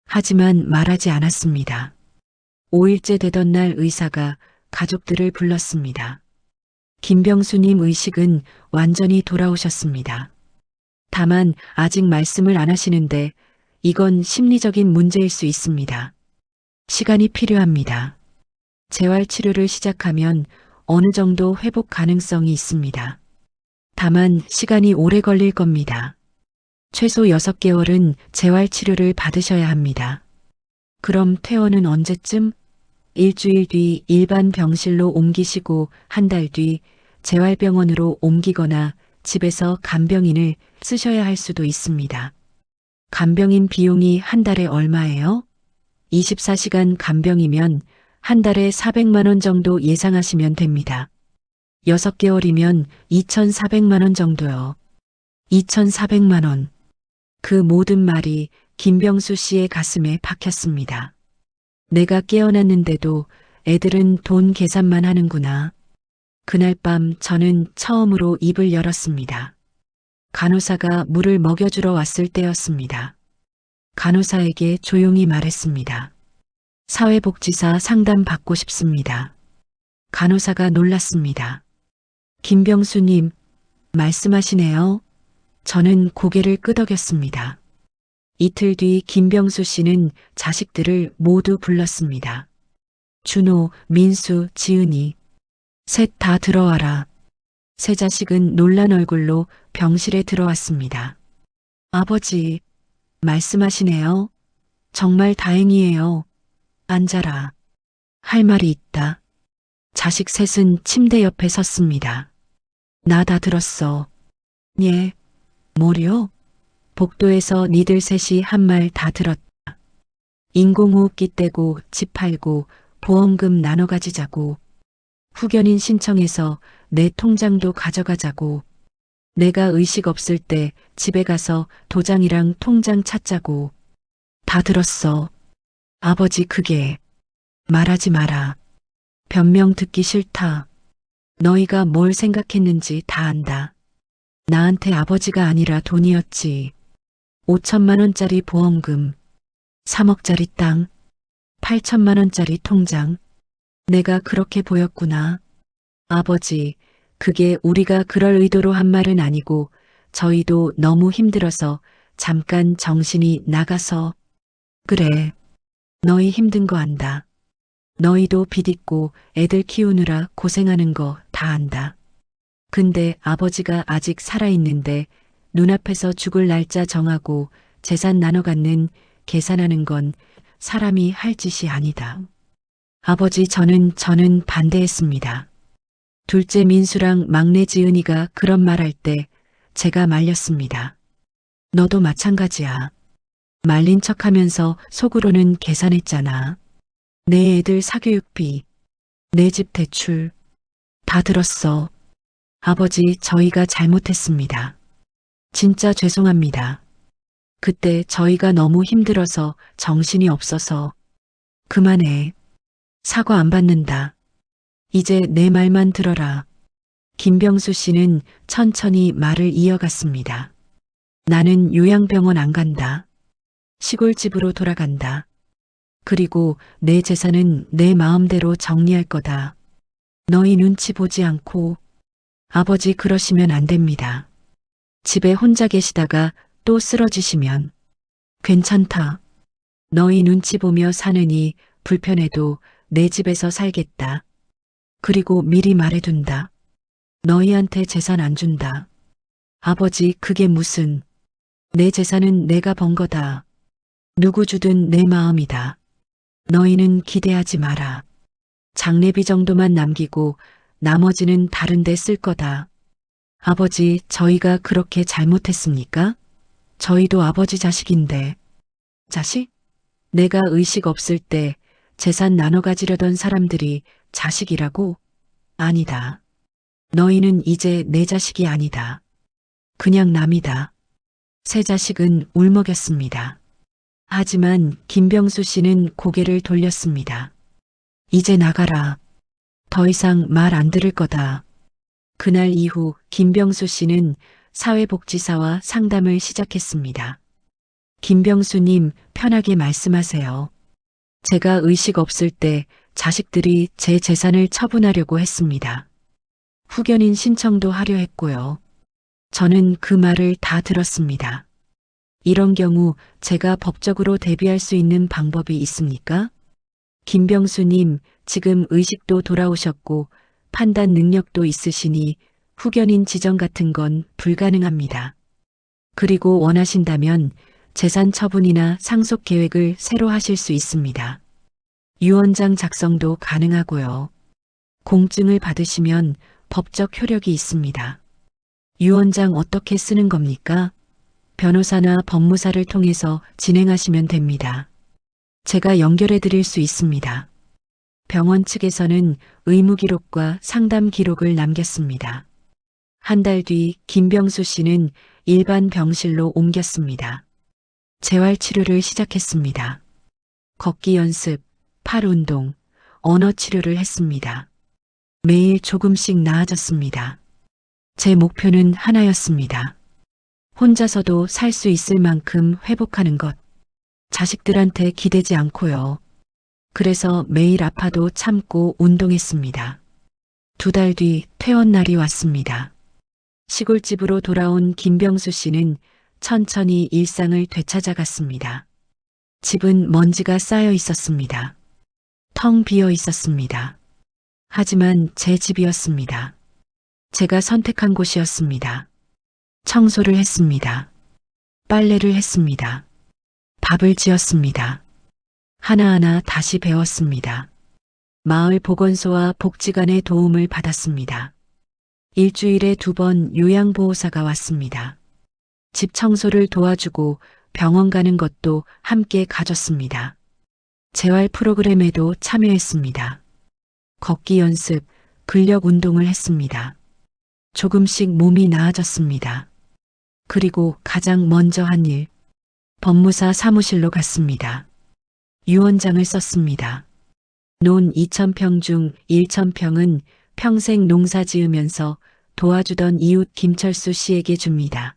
Speaker 3: 하지만 말하지 않았습니다. 5일째 되던 날 의사가 가족들을 불렀습니다. 김병수님 의식은 완전히 돌아오셨습니다. 다만 아직 말씀을 안 하시는데 이건 심리적인 문제일 수 있습니다. 시간이 필요합니다. 재활치료를 시작하면 어느 정도 회복 가능성이 있습니다. 다만 시간이 오래 걸릴 겁니다. 최소 6개월은 재활치료를 받으셔야 합니다. 그럼 퇴원은 언제쯤? 일주일 뒤 일반 병실로 옮기시고 한 달 뒤 재활병원으로 옮기거나 집에서 간병인을 쓰셔야 할 수도 있습니다. 간병인 비용이 한 달에 얼마예요? 24시간 간병이면 한 달에 400만 원 정도 예상하시면 됩니다. 6개월이면 2,400만 원 정도요. 2,400만 원. 그 모든 말이 김병수 씨의 가슴에 박혔습니다. 내가 깨어났는데도 애들은 돈 계산만 하는구나. 그날 밤 저는 처음으로 입을 열었습니다. 간호사가 물을 먹여주러 왔을 때였습니다. 간호사에게 조용히 말했습니다. 사회복지사 상담 받고 싶습니다. 간호사가 놀랐습니다. 김병수님, 말씀하시네요. 저는 고개를 끄덕였습니다. 이틀 뒤 김병수 씨는 자식들을 모두 불렀습니다. 준호, 민수, 지은이. 셋 다 들어와라. 세 자식은 놀란 얼굴로 병실에 들어왔습니다. 아버지, 말씀하시네요. 정말 다행이에요. 앉아라. 할 말이 있다. 자식 셋은 침대 옆에 섰습니다. 나 다 들었어. 예. 뭐요? 복도에서 니들 셋이 한 말 다 들었다. 인공호흡기 떼고 집 팔고 보험금 나눠 가지자고. 후견인 신청해서 내 통장도 가져가자고. 내가 의식 없을 때 집에 가서 도장이랑 통장 찾자고. 다 들었어. 아버지 그게. 말하지 마라. 변명 듣기 싫다. 너희가 뭘 생각했는지 다 안다. 나한테 아버지가 아니라 돈이었지. 5천만 원짜리 보험금, 3억짜리 땅, 8천만 원짜리 통장. 내가 그렇게 보였구나. 아버지, 그게 우리가 그럴 의도로 한 말은 아니고 저희도 너무 힘들어서 잠깐 정신이 나가서. 그래. 너희 힘든 거 안다. 너희도 빚 있고 애들 키우느라 고생하는 거 다 안다. 근데 아버지가 아직 살아있는데 눈앞에서 죽을 날짜 정하고 재산 나눠 갖는 계산하는 건 사람이 할 짓이 아니다. 아버지 저는 반대했습니다. 둘째 민수랑 막내 지은이가 그런 말할 때 제가 말렸습니다. 너도 마찬가지야. 말린 척하면서 속으로는 계산했잖아. 내 애들 사교육비, 내 집 대출. 다 들었어. 아버지 저희가 잘못했습니다. 진짜 죄송합니다. 그때 저희가 너무 힘들어서 정신이 없어서. 그만해. 사과 안 받는다. 이제 내 말만 들어라. 김병수 씨는 천천히 말을 이어갔습니다. 나는 요양병원 안 간다. 시골집으로 돌아간다. 그리고 내 재산은 내 마음대로 정리할 거다. 너희 눈치 보지 않고. 아버지 그러시면 안 됩니다. 집에 혼자 계시다가 또 쓰러지시면. 괜찮다. 너희 눈치 보며 사느니 불편해도 내 집에서 살겠다. 그리고 미리 말해둔다. 너희한테 재산 안 준다. 아버지 그게 무슨. 내 재산은 내가 번 거다. 누구 주든 내 마음이다. 너희는 기대하지 마라. 장례비 정도만 남기고 나머지는 다른 데 쓸 거다. 아버지, 저희가 그렇게 잘못했습니까? 저희도 아버지 자식인데. 자식? 내가 의식 없을 때 재산 나눠 가지려던 사람들이 자식이라고? 아니다. 너희는 이제 내 자식이 아니다. 그냥 남이다. 새 자식은 울먹였습니다. 하지만 김병수 씨는 고개를 돌렸습니다. 이제 나가라. 더 이상 말 안 들을 거다. 그날 이후 김병수 씨는 사회복지사와 상담을 시작했습니다. 김병수님, 편하게 말씀하세요. 제가 의식 없을 때 자식들이 제 재산을 처분하려고 했습니다. 후견인 신청도 하려 했고요. 저는 그 말을 다 들었습니다. 이런 경우 제가 법적으로 대비할 수 있는 방법이 있습니까? 김병수님, 지금 의식도 돌아오셨고 판단 능력도 있으시니 후견인 지정 같은 건 불가능합니다. 그리고 원하신다면 재산 처분이나 상속 계획을 새로 하실 수 있습니다. 유언장 작성도 가능하고요. 공증을 받으시면 법적 효력이 있습니다. 유언장 어떻게 쓰는 겁니까? 변호사나 법무사를 통해서 진행하시면 됩니다. 제가 연결해 드릴 수 있습니다. 병원 측에서는 의무 기록과 상담 기록을 남겼습니다. 한 달 뒤 김병수 씨는 일반 병실로 옮겼습니다. 재활 치료를 시작했습니다. 걷기 연습, 팔 운동, 언어 치료를 했습니다. 매일 조금씩 나아졌습니다. 제 목표는 하나였습니다. 혼자서도 살 수 있을 만큼 회복하는 것. 자식들한테 기대지 않고요. 그래서 매일 아파도 참고 운동했습니다. 2달 뒤 퇴원 날이 왔습니다. 시골집으로 돌아온 김병수 씨는 천천히 일상을 되찾아갔습니다. 집은 먼지가 쌓여 있었습니다. 텅 비어 있었습니다. 하지만 제 집이었습니다. 제가 선택한 곳이었습니다. 청소를 했습니다. 빨래를 했습니다. 밥을 지었습니다. 하나하나 다시 배웠습니다. 마을 보건소와 복지관의 도움을 받았습니다. 일주일에 2번 요양보호사가 왔습니다. 집 청소를 도와주고 병원 가는 것도 함께 가줬습니다. 재활 프로그램에도 참여했습니다. 걷기 연습, 근력 운동을 했습니다. 조금씩 몸이 나아졌습니다. 그리고 가장 먼저 한 일, 법무사 사무실로 갔습니다. 유언장을 썼습니다. 논 2,000평 중 1,000평은 평생 농사 지으면서 도와주던 이웃 김철수 씨에게 줍니다.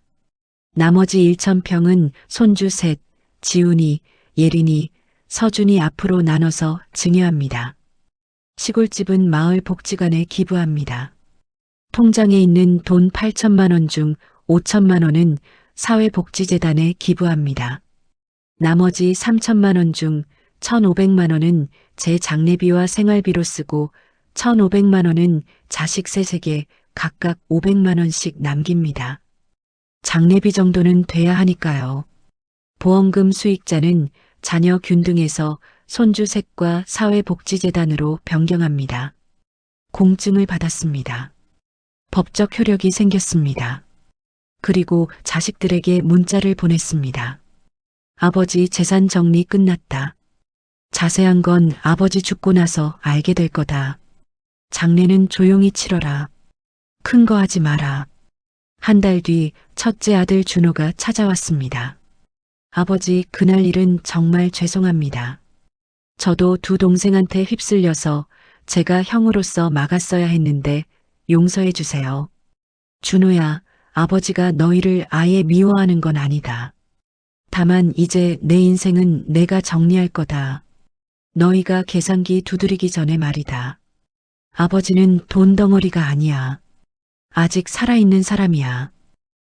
Speaker 3: 나머지 1,000평은 손주 셋, 지훈이, 예린이, 서준이 앞으로 나눠서 증여합니다. 시골집은 마을 복지관에 기부합니다. 통장에 있는 돈 8천만 원 중 5천만 원은 사회복지재단에 기부합니다. 나머지 3천만 원 중 1,500만 원은 제 장례비와 생활비로 쓰고 1,500만 원은 자식 셋에게 각각 500만 원씩 남깁니다. 장례비 정도는 돼야 하니까요. 보험금 수익자는 자녀 균등해서 손주 셋과 사회복지재단으로 변경합니다. 공증을 받았습니다. 법적 효력이 생겼습니다. 그리고 자식들에게 문자를 보냈습니다. 아버지 재산 정리 끝났다. 자세한 건 아버지 죽고 나서 알게 될 거다. 장례는 조용히 치러라. 큰 거 하지 마라. 한 달 뒤 첫째 아들 준호가 찾아왔습니다. 아버지, 그날 일은 정말 죄송합니다. 저도 2 동생한테 휩쓸려서 제가 형으로서 막았어야 했는데 용서해 주세요. 준호야, 아버지가 너희를 아예 미워하는 건 아니다. 다만 이제 내 인생은 내가 정리할 거다. 너희가 계산기 두드리기 전에 말이다. 아버지는 돈 덩어리가 아니야. 아직 살아있는 사람이야.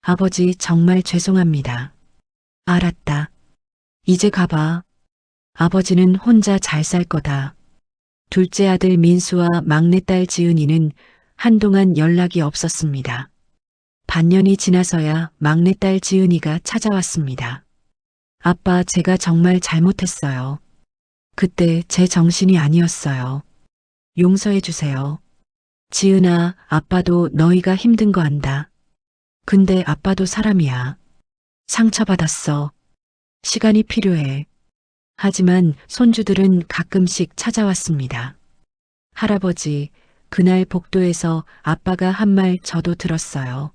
Speaker 3: 아버지 정말 죄송합니다. 알았다. 이제 가봐. 아버지는 혼자 잘 살 거다. 둘째 아들 민수와 막내딸 지은이는 한동안 연락이 없었습니다. 반년이 지나서야 막내딸 지은이가 찾아왔습니다. 아빠, 제가 정말 잘못했어요. 그때 제 정신이 아니었어요. 용서해 주세요. 지은아, 아빠도 너희가 힘든 거 안다. 근데 아빠도 사람이야. 상처받았어. 시간이 필요해. 하지만 손주들은 가끔씩 찾아왔습니다. 할아버지, 그날 복도에서 아빠가 한 말 저도 들었어요.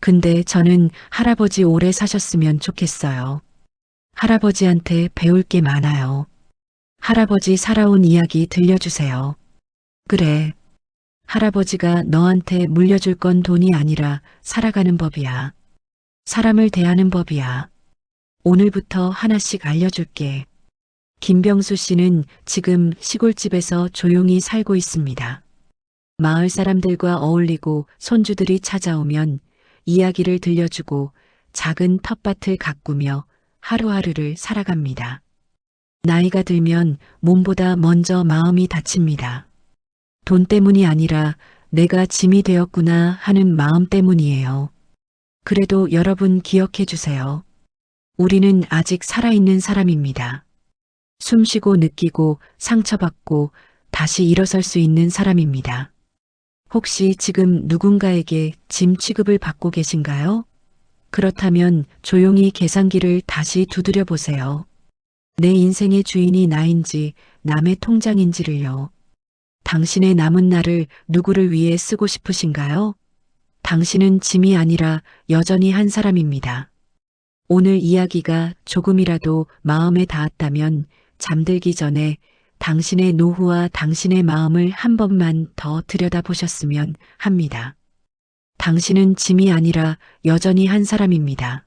Speaker 3: 근데 저는 할아버지 오래 사셨으면 좋겠어요. 할아버지한테 배울 게 많아요. 할아버지 살아온 이야기 들려주세요. 그래. 할아버지가 너한테 물려줄 건 돈이 아니라 살아가는 법이야. 사람을 대하는 법이야. 오늘부터 하나씩 알려줄게. 김병수 씨는 지금 시골집에서 조용히 살고 있습니다. 마을 사람들과 어울리고 손주들이 찾아오면 이야기를 들려주고 작은 텃밭을 가꾸며 하루하루를 살아갑니다. 나이가 들면 몸보다 먼저 마음이 다칩니다. 돈 때문이 아니라 내가 짐이 되었구나 하는 마음 때문이에요. 그래도 여러분 기억해 주세요. 우리는 아직 살아있는 사람입니다. 숨쉬고 느끼고 상처받고 다시 일어설 수 있는 사람입니다. 혹시 지금 누군가에게 짐 취급을 받고 계신가요? 그렇다면 조용히 계산기를 다시 두드려 보세요. 내 인생의 주인이 나인지 남의 통장인지를요. 당신의 남은 날을 누구를 위해 쓰고 싶으신가요? 당신은 짐이 아니라 여전히 한 사람입니다. 오늘 이야기가 조금이라도 마음에 닿았다면 잠들기 전에 당신의 노후와 당신의 마음을 한 번만 더 들여다보셨으면 합니다. 당신은 짐이 아니라 여전히 한 사람입니다.